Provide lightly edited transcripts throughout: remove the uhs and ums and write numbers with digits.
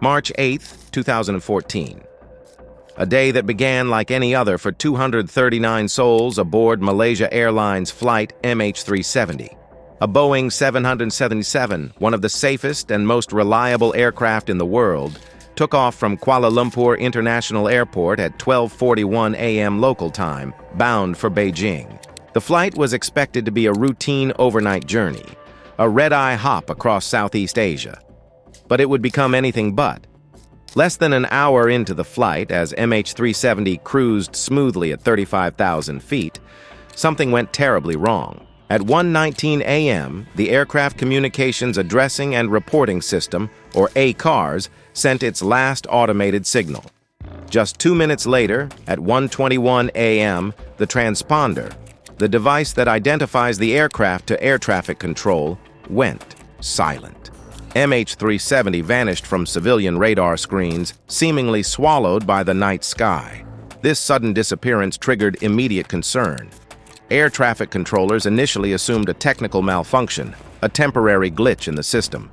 March 8, 2014. A day that began like any other for 239 souls aboard Malaysia Airlines Flight MH370. A Boeing 777, one of the safest and most reliable aircraft in the world, took off from Kuala Lumpur International Airport at 12:41 a.m. local time, bound for Beijing. The flight was expected to be a routine overnight journey, a red-eye hop across Southeast Asia. But it would become anything but. Less than an hour into the flight, as MH370 cruised smoothly at 35,000 feet, something went terribly wrong. At 1:19 a.m., the Aircraft Communications Addressing and Reporting System, or ACARS, sent its last automated signal. Just 2 minutes later, at 1:21 a.m., the transponder, the device that identifies the aircraft to air traffic control, went silent. MH370 vanished from civilian radar screens, seemingly swallowed by the night sky. This sudden disappearance triggered immediate concern. Air traffic controllers initially assumed a technical malfunction, a temporary glitch in the system.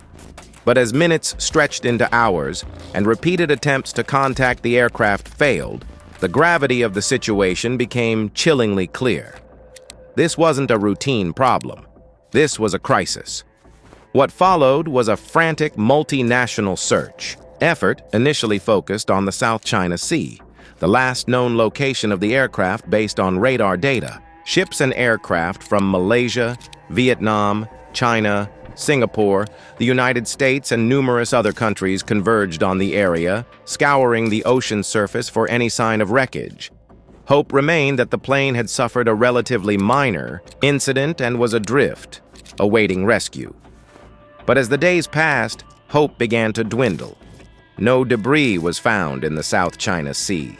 But as minutes stretched into hours and repeated attempts to contact the aircraft failed, the gravity of the situation became chillingly clear. This wasn't a routine problem. This was a crisis. What followed was a frantic multinational search effort initially focused on the South China Sea, the last known location of the aircraft based on radar data. Ships and aircraft from Malaysia, Vietnam, China, Singapore, the United States, and numerous other countries converged on the area, scouring the ocean surface for any sign of wreckage. Hope remained that the plane had suffered a relatively minor incident and was adrift, awaiting rescue. But as the days passed, hope began to dwindle. No debris was found in the South China Sea.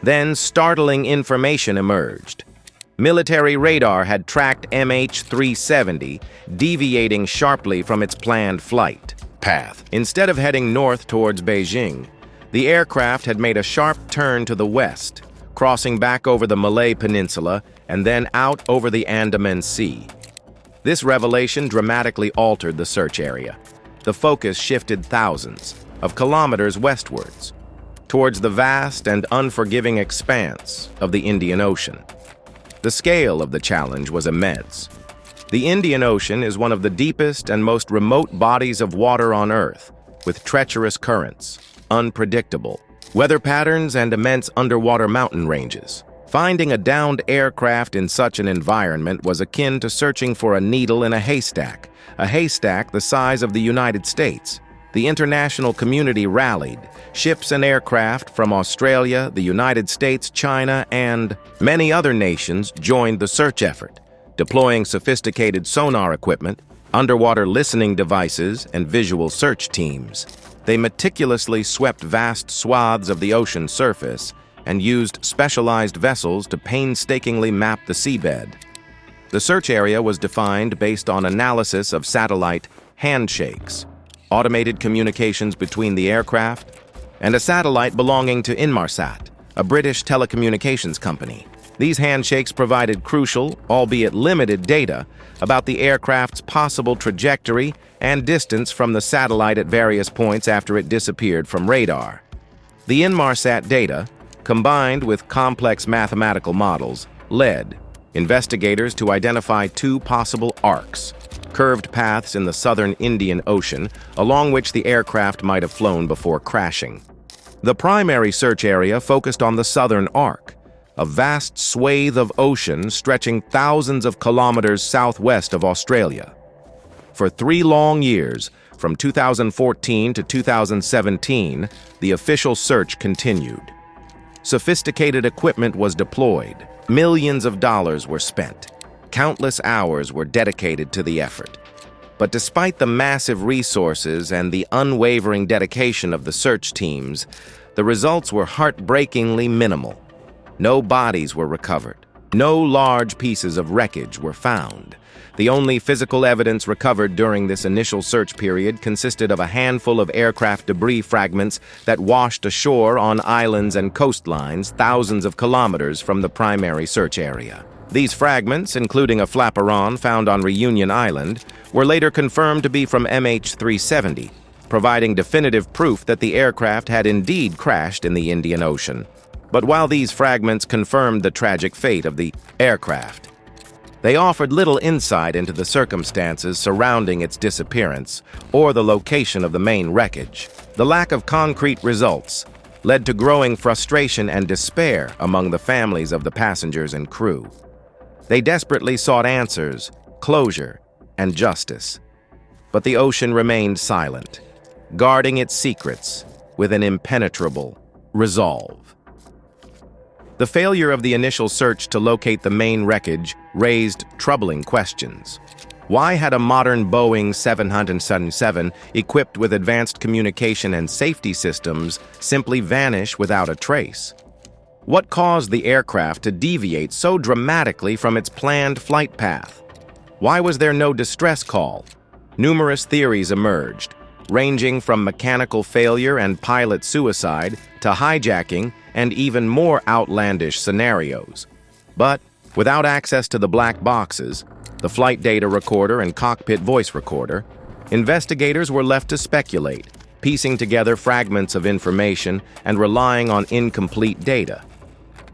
Then startling information emerged. Military radar had tracked MH370, deviating sharply from its planned flight path. Instead of heading north towards Beijing, the aircraft had made a sharp turn to the west, crossing back over the Malay Peninsula and then out over the Andaman Sea. This revelation dramatically altered the search area. The focus shifted thousands of kilometers westwards, towards the vast and unforgiving expanse of the Indian Ocean. The scale of the challenge was immense. The Indian Ocean is one of the deepest and most remote bodies of water on Earth, with treacherous currents, unpredictable weather patterns, and immense underwater mountain ranges. Finding a downed aircraft in such an environment was akin to searching for a needle in a haystack the size of the United States. The international community rallied. Ships and aircraft from Australia, the United States, China, and many other nations joined the search effort, deploying sophisticated sonar equipment, underwater listening devices, and visual search teams. They meticulously swept vast swaths of the ocean surface and used specialized vessels to painstakingly map the seabed. The search area was defined based on analysis of satellite handshakes, automated communications between the aircraft, and a satellite belonging to Inmarsat, a British telecommunications company. These handshakes provided crucial, albeit limited, data about the aircraft's possible trajectory and distance from the satellite at various points after it disappeared from radar. The Inmarsat data, combined with complex mathematical models, led investigators to identify two possible arcs, curved paths in the southern Indian Ocean, along which the aircraft might have flown before crashing. The primary search area focused on the southern arc, a vast swathe of ocean stretching thousands of kilometers southwest of Australia. For 3 long years, from 2014 to 2017, the official search continued. Sophisticated equipment was deployed, millions of dollars were spent, countless hours were dedicated to the effort. But despite the massive resources and the unwavering dedication of the search teams, the results were heartbreakingly minimal. No bodies were recovered. No large pieces of wreckage were found. The only physical evidence recovered during this initial search period consisted of a handful of aircraft debris fragments that washed ashore on islands and coastlines thousands of kilometers from the primary search area. These fragments, including a flaperon found on Reunion Island, were later confirmed to be from MH370, providing definitive proof that the aircraft had indeed crashed in the Indian Ocean. But while these fragments confirmed the tragic fate of the aircraft, they offered little insight into the circumstances surrounding its disappearance or the location of the main wreckage. The lack of concrete results led to growing frustration and despair among the families of the passengers and crew. They desperately sought answers, closure, and justice. But the ocean remained silent, guarding its secrets with an impenetrable resolve. The failure of the initial search to locate the main wreckage raised troubling questions. Why had a modern Boeing 777 equipped with advanced communication and safety systems simply vanish without a trace? What caused the aircraft to deviate so dramatically from its planned flight path? Why was there no distress call? Numerous theories emerged, ranging from mechanical failure and pilot suicide to hijacking and even more outlandish scenarios. But without access to the black boxes, the flight data recorder and cockpit voice recorder, investigators were left to speculate, piecing together fragments of information and relying on incomplete data.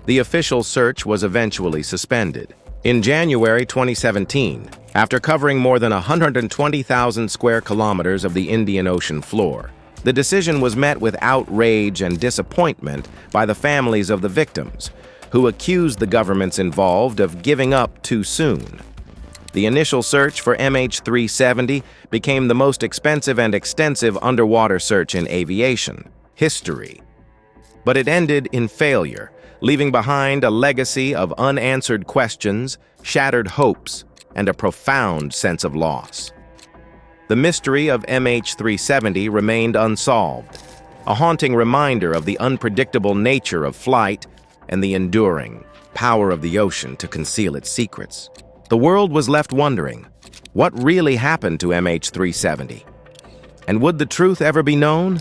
The official search was eventually suspended. In January 2017, after covering more than 120,000 square kilometers of the Indian Ocean floor, the decision was met with outrage and disappointment by the families of the victims, who accused the governments involved of giving up too soon. The initial search for MH370 became the most expensive and extensive underwater search in aviation history. But it ended in failure, leaving behind a legacy of unanswered questions, shattered hopes, and a profound sense of loss. The mystery of MH370 remained unsolved, a haunting reminder of the unpredictable nature of flight and the enduring power of the ocean to conceal its secrets. The world was left wondering, what really happened to MH370? And would the truth ever be known?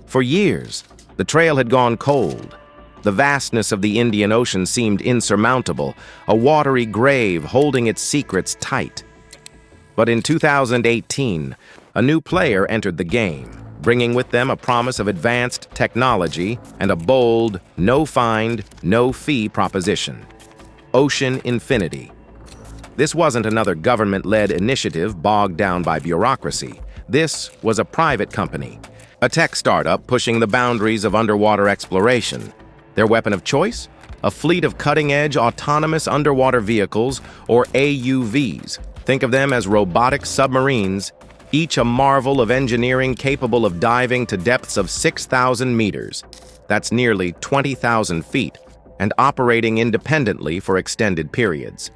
For years, the trail had gone cold. The vastness of the Indian Ocean seemed insurmountable, a watery grave holding its secrets tight. But in 2018, a new player entered the game, bringing with them a promise of advanced technology and a bold, no-find, no-fee proposition: Ocean Infinity. This wasn't another government-led initiative bogged down by bureaucracy. This was a private company, a tech startup pushing the boundaries of underwater exploration. Their weapon of choice? A fleet of cutting-edge autonomous underwater vehicles, or AUVs. Think of them as robotic submarines, each a marvel of engineering capable of diving to depths of 6,000 meters. That's nearly 20,000 feet, and operating independently for extended periods.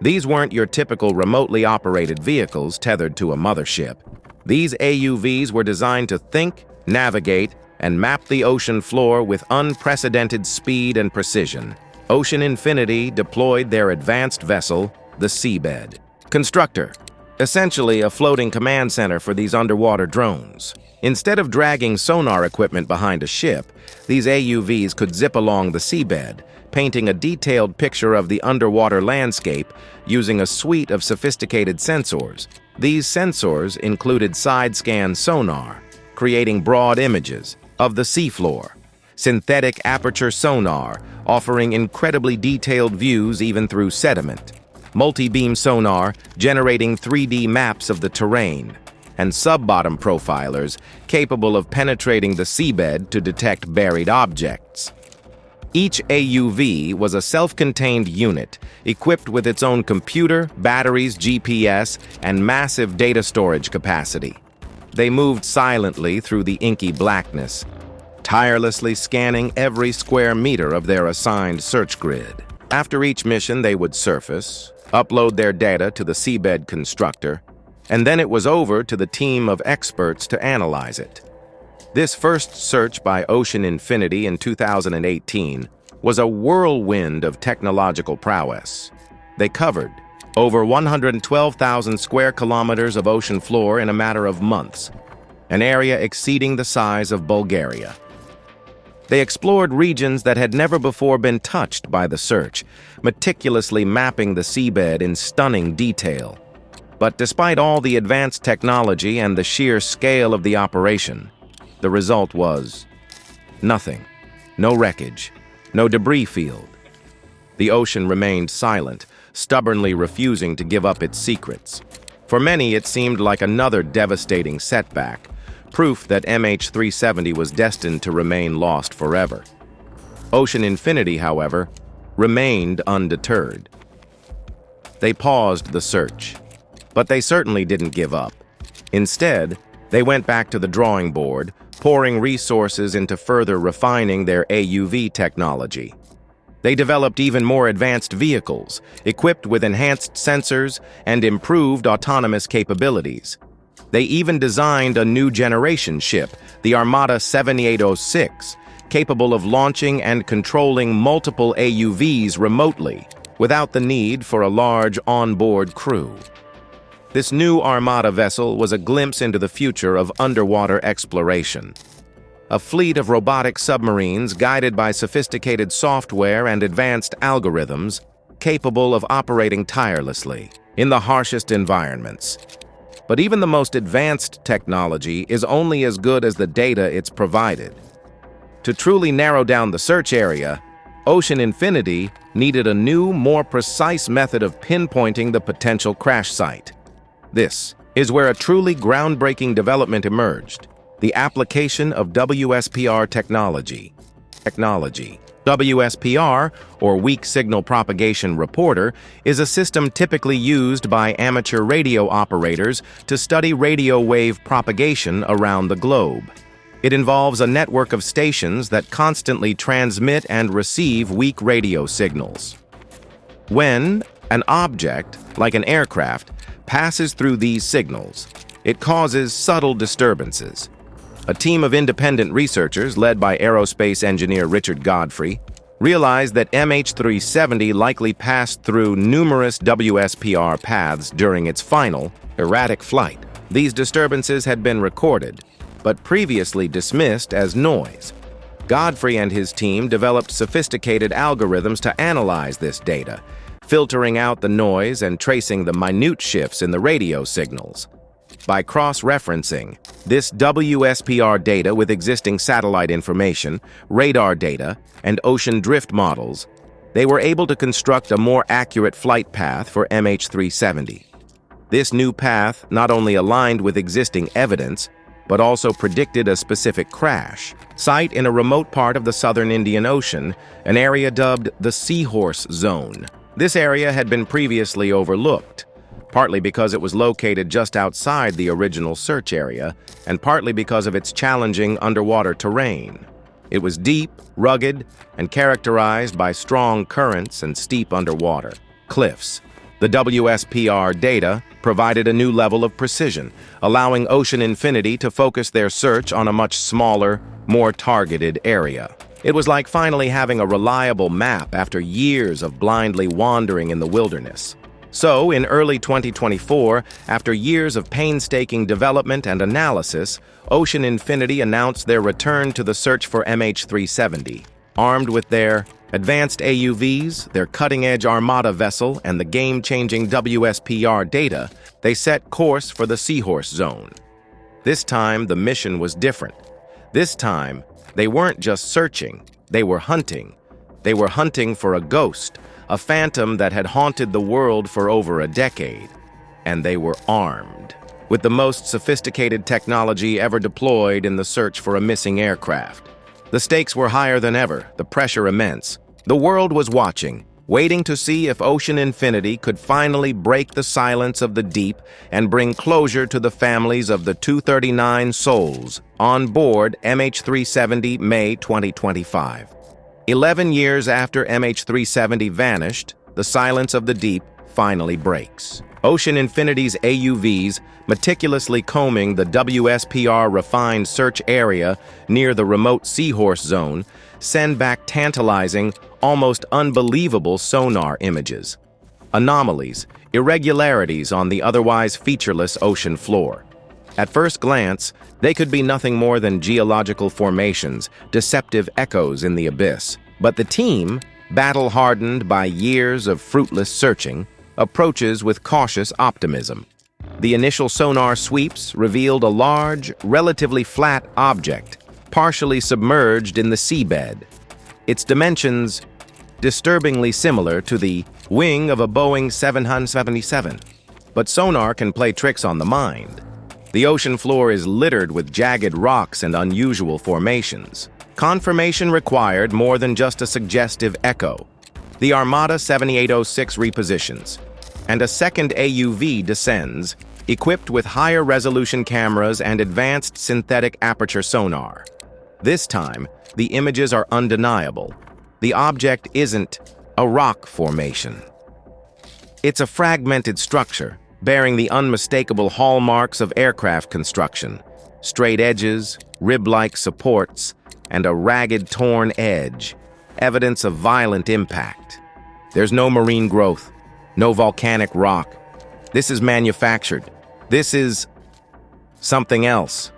These weren't your typical remotely operated vehicles tethered to a mothership. These AUVs were designed to think, navigate, and map the ocean floor with unprecedented speed and precision. Ocean Infinity deployed their advanced vessel, the Seabed. Constructor, essentially a floating command center for these underwater drones. Instead of dragging sonar equipment behind a ship, these AUVs could zip along the seabed, painting a detailed picture of the underwater landscape using a suite of sophisticated sensors. These sensors included side-scan sonar, creating broad images of the seafloor, synthetic aperture sonar, offering incredibly detailed views even through sediment, multi-beam sonar, generating 3D maps of the terrain, and sub-bottom profilers capable of penetrating the seabed to detect buried objects. Each AUV was a self-contained unit, equipped with its own computer, batteries, GPS, and massive data storage capacity. They moved silently through the inky blackness, tirelessly scanning every square meter of their assigned search grid. After each mission, they would surface, upload their data to the seabed constructor, and then it was over to the team of experts to analyze it. This first search by Ocean Infinity in 2018 was a whirlwind of technological prowess. They covered over 112,000 square kilometers of ocean floor in a matter of months, an area exceeding the size of Bulgaria. They explored regions that had never before been touched by the search, meticulously mapping the seabed in stunning detail. But despite all the advanced technology and the sheer scale of the operation, the result was nothing. No wreckage, no debris field. The ocean remained silent, stubbornly refusing to give up its secrets. For many, it seemed like another devastating setback, proof that MH370 was destined to remain lost forever. Ocean Infinity, however, remained undeterred. They paused the search, but they certainly didn't give up. Instead, they went back to the drawing board, pouring resources into further refining their AUV technology. They developed even more advanced vehicles, equipped with enhanced sensors and improved autonomous capabilities. They even designed a new generation ship, the Armada 7806, capable of launching and controlling multiple AUVs remotely, without the need for a large onboard crew. This new Armada vessel was a glimpse into the future of underwater exploration. A fleet of robotic submarines guided by sophisticated software and advanced algorithms, capable of operating tirelessly in the harshest environments. But even the most advanced technology is only as good as the data it's provided. To truly narrow down the search area, Ocean Infinity needed a new, more precise method of pinpointing the potential crash site. This is where a truly groundbreaking development emerged: the application of WSPR technology. WSPR, or Weak Signal Propagation Reporter, is a system typically used by amateur radio operators to study radio wave propagation around the globe. It involves a network of stations that constantly transmit and receive weak radio signals. When an object, like an aircraft, passes through these signals, it causes subtle disturbances. A team of independent researchers, led by aerospace engineer Richard Godfrey, realized that MH370 likely passed through numerous WSPR paths during its final, erratic flight. These disturbances had been recorded, but previously dismissed as noise. Godfrey and his team developed sophisticated algorithms to analyze this data, filtering out the noise and tracing the minute shifts in the radio signals. By cross-referencing this WSPR data with existing satellite information, radar data, and ocean drift models, they were able to construct a more accurate flight path for MH370. This new path not only aligned with existing evidence, but also predicted a specific crash site in a remote part of the southern Indian Ocean, an area dubbed the Seahorse Zone. This area had been previously overlooked, partly because it was located just outside the original search area, and partly because of its challenging underwater terrain. It was deep, rugged, and characterized by strong currents and steep underwater cliffs. The WSPR data provided a new level of precision, allowing Ocean Infinity to focus their search on a much smaller, more targeted area. It was like finally having a reliable map after years of blindly wandering in the wilderness. So, in early 2024, after years of painstaking development and analysis, Ocean Infinity announced their return to the search for MH370. Armed with their advanced AUVs, their cutting-edge Armada vessel, and the game-changing WSPR data, they set course for the Seahorse Zone. This time, the mission was different. This time, they weren't just searching, they were hunting. They were hunting for a ghost, a phantom that had haunted the world for over a decade. And they were armed with the most sophisticated technology ever deployed in the search for a missing aircraft. The stakes were higher than ever, the pressure immense. The world was watching, waiting to see if Ocean Infinity could finally break the silence of the deep and bring closure to the families of the 239 souls on board MH370 May 2025. 11 years after MH370 vanished, the silence of the deep finally breaks. Ocean Infinity's AUVs, meticulously combing the WSPR refined search area near the remote Seahorse Zone, send back tantalizing, almost unbelievable sonar images. Anomalies, irregularities on the otherwise featureless ocean floor. At first glance, they could be nothing more than geological formations, deceptive echoes in the abyss. But the team, battle-hardened by years of fruitless searching, approaches with cautious optimism. The initial sonar sweeps revealed a large, relatively flat object, partially submerged in the seabed. Its dimensions disturbingly similar to the wing of a Boeing 777. But sonar can play tricks on the mind. The ocean floor is littered with jagged rocks and unusual formations. Confirmation required more than just a suggestive echo. The Armada 7806 repositions, and a second AUV descends, equipped with higher resolution cameras and advanced synthetic aperture sonar. This time, the images are undeniable. The object isn't a rock formation. It's a fragmented structure, bearing the unmistakable hallmarks of aircraft construction: straight edges, rib-like supports, and a ragged, torn edge, evidence of violent impact. There's no marine growth, no volcanic rock. This is manufactured. This is something else.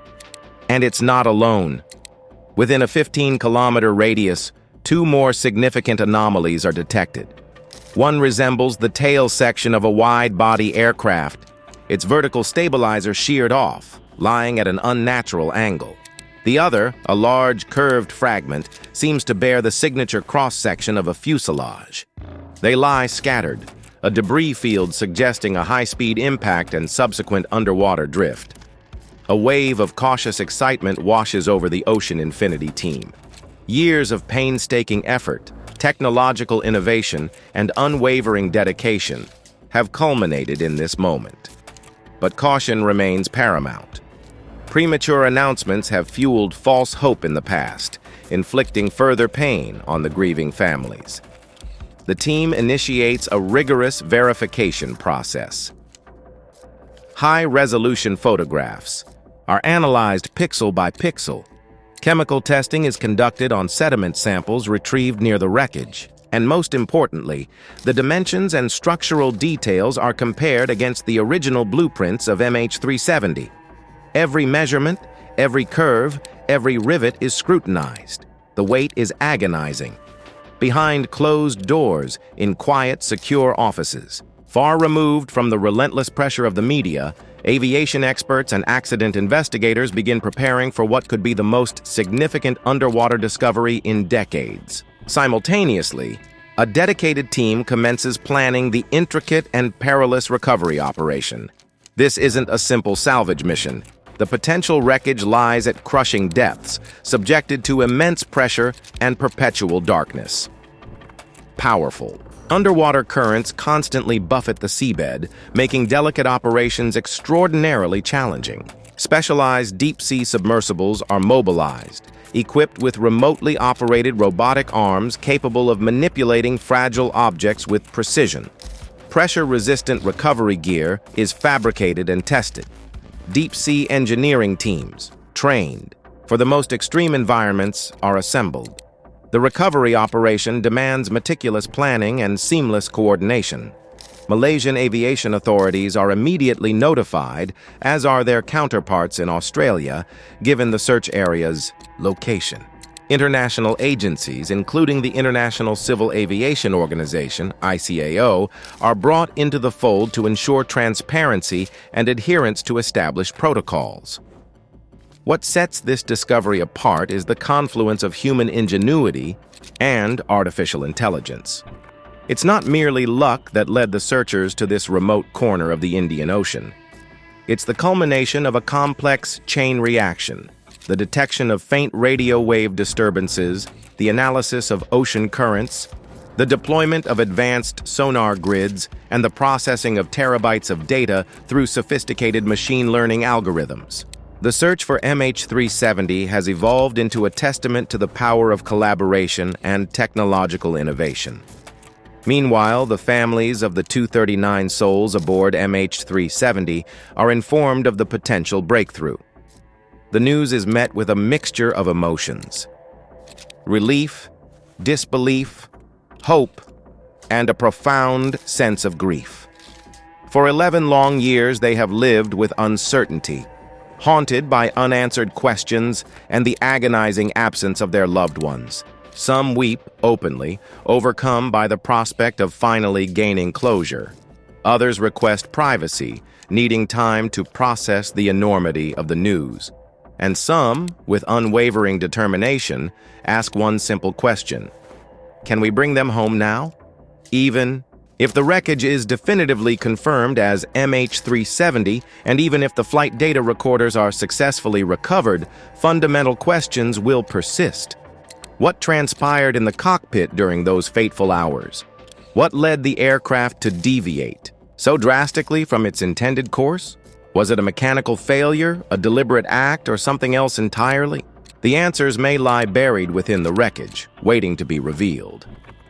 And it's not alone. Within a 15-kilometer radius, two more significant anomalies are detected. One resembles the tail section of a wide-body aircraft, its vertical stabilizer sheared off, lying at an unnatural angle. The other, a large, curved fragment, seems to bear the signature cross-section of a fuselage. They lie scattered, a debris field suggesting a high-speed impact and subsequent underwater drift. A wave of cautious excitement washes over the Ocean Infinity team. Years of painstaking effort, technological innovation, and unwavering dedication have culminated in this moment. But caution remains paramount. Premature announcements have fueled false hope in the past, inflicting further pain on the grieving families. The team initiates a rigorous verification process. High-resolution photographs are analyzed pixel by pixel. Chemical testing is conducted on sediment samples retrieved near the wreckage. And most importantly, the dimensions and structural details are compared against the original blueprints of MH370. Every measurement, every curve, every rivet is scrutinized. The wait is agonizing. Behind closed doors, in quiet, secure offices, far removed from the relentless pressure of the media, aviation experts and accident investigators begin preparing for what could be the most significant underwater discovery in decades. Simultaneously, a dedicated team commences planning the intricate and perilous recovery operation. This isn't a simple salvage mission. The potential wreckage lies at crushing depths, subjected to immense pressure and perpetual darkness. Powerful. Underwater currents constantly buffet the seabed, making delicate operations extraordinarily challenging. Specialized deep-sea submersibles are mobilized, equipped with remotely operated robotic arms capable of manipulating fragile objects with precision. Pressure-resistant recovery gear is fabricated and tested. Deep-sea engineering teams, trained for the most extreme environments, are assembled. The recovery operation demands meticulous planning and seamless coordination. Malaysian aviation authorities are immediately notified, as are their counterparts in Australia, given the search area's location. International agencies, including the International Civil Aviation Organization, ICAO, are brought into the fold to ensure transparency and adherence to established protocols. What sets this discovery apart is the confluence of human ingenuity and artificial intelligence. It's not merely luck that led the searchers to this remote corner of the Indian Ocean. It's the culmination of a complex chain reaction: the detection of faint radio wave disturbances, the analysis of ocean currents, the deployment of advanced sonar grids, and the processing of terabytes of data through sophisticated machine learning algorithms. The search for MH370 has evolved into a testament to the power of collaboration and technological innovation. Meanwhile, the families of the 239 souls aboard MH370 are informed of the potential breakthrough. The news is met with a mixture of emotions: relief, disbelief, hope, and a profound sense of grief. For 11 long years, they have lived with uncertainty, haunted by unanswered questions and the agonizing absence of their loved ones. Some weep openly, overcome by the prospect of finally gaining closure. Others request privacy, needing time to process the enormity of the news. And some, with unwavering determination, ask one simple question: can we bring them home now? Even if the wreckage is definitively confirmed as MH370, and even if the flight data recorders are successfully recovered, fundamental questions will persist. What transpired in the cockpit during those fateful hours? What led the aircraft to deviate so drastically from its intended course? Was it a mechanical failure, a deliberate act, or something else entirely? The answers may lie buried within the wreckage, waiting to be revealed.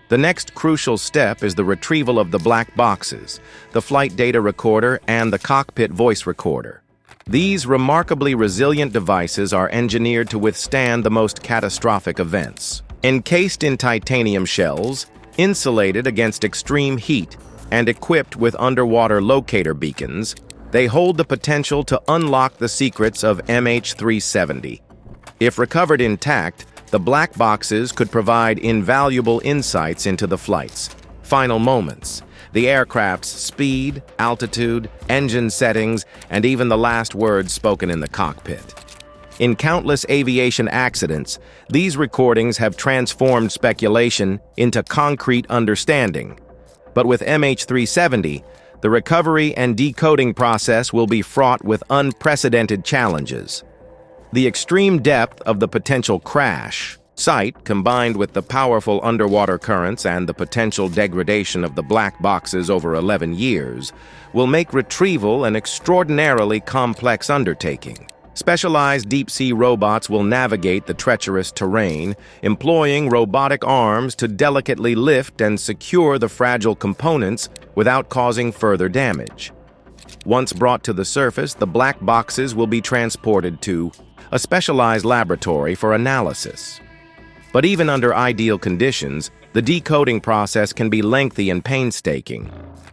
The next crucial step is the retrieval of the black boxes, the flight data recorder, and the cockpit voice recorder. These remarkably resilient devices are engineered to withstand the most catastrophic events. Encased in titanium shells, insulated against extreme heat, and equipped with underwater locator beacons, they hold the potential to unlock the secrets of MH370. If recovered intact, the black boxes could provide invaluable insights into the flight's final moments, the aircraft's speed, altitude, engine settings, and even the last words spoken in the cockpit. In countless aviation accidents, these recordings have transformed speculation into concrete understanding. But with MH370, the recovery and decoding process will be fraught with unprecedented challenges. The extreme depth of the potential crash site, combined with the powerful underwater currents and the potential degradation of the black boxes over 11 years, will make retrieval an extraordinarily complex undertaking. Specialized deep-sea robots will navigate the treacherous terrain, employing robotic arms to delicately lift and secure the fragile components without causing further damage. Once brought to the surface, the black boxes will be transported to a specialized laboratory for analysis. But even under ideal conditions, the decoding process can be lengthy and painstaking.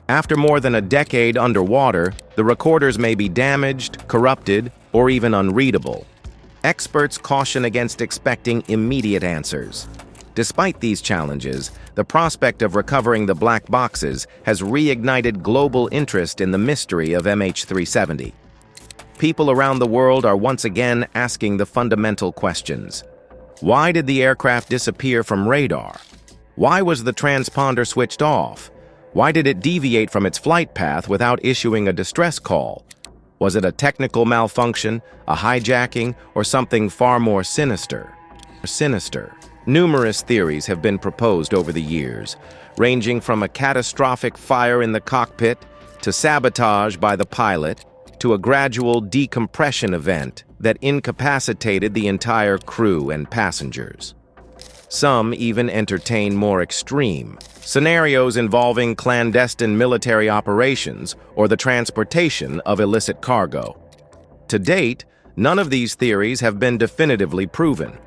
After more than a decade underwater, the recorders may be damaged, corrupted, or even unreadable. Experts caution against expecting immediate answers. Despite these challenges, the prospect of recovering the black boxes has reignited global interest in the mystery of MH370. People around the world are once again asking the fundamental questions. Why did the aircraft disappear from radar? Why was the transponder switched off? Why did it deviate from its flight path without issuing a distress call? Was it a technical malfunction, a hijacking, or something far more sinister? Numerous theories have been proposed over the years, ranging from a catastrophic fire in the cockpit to sabotage by the pilot to a gradual decompression event that incapacitated the entire crew and passengers. Some even entertain more extreme scenarios involving clandestine military operations or the transportation of illicit cargo. To date, none of these theories have been definitively proven.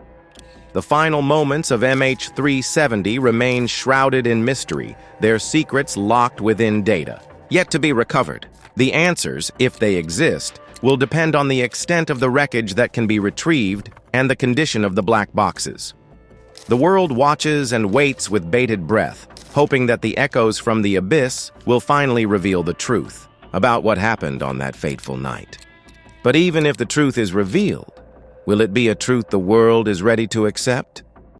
The final moments of MH370 remain shrouded in mystery, their secrets locked within data, yet to be recovered. The answers, if they exist, will depend on the extent of the wreckage that can be retrieved and the condition of the black boxes. The world watches and waits with bated breath, hoping that the echoes from the abyss will finally reveal the truth about what happened on that fateful night. But even if the truth is revealed, will it be a truth the world is ready to accept?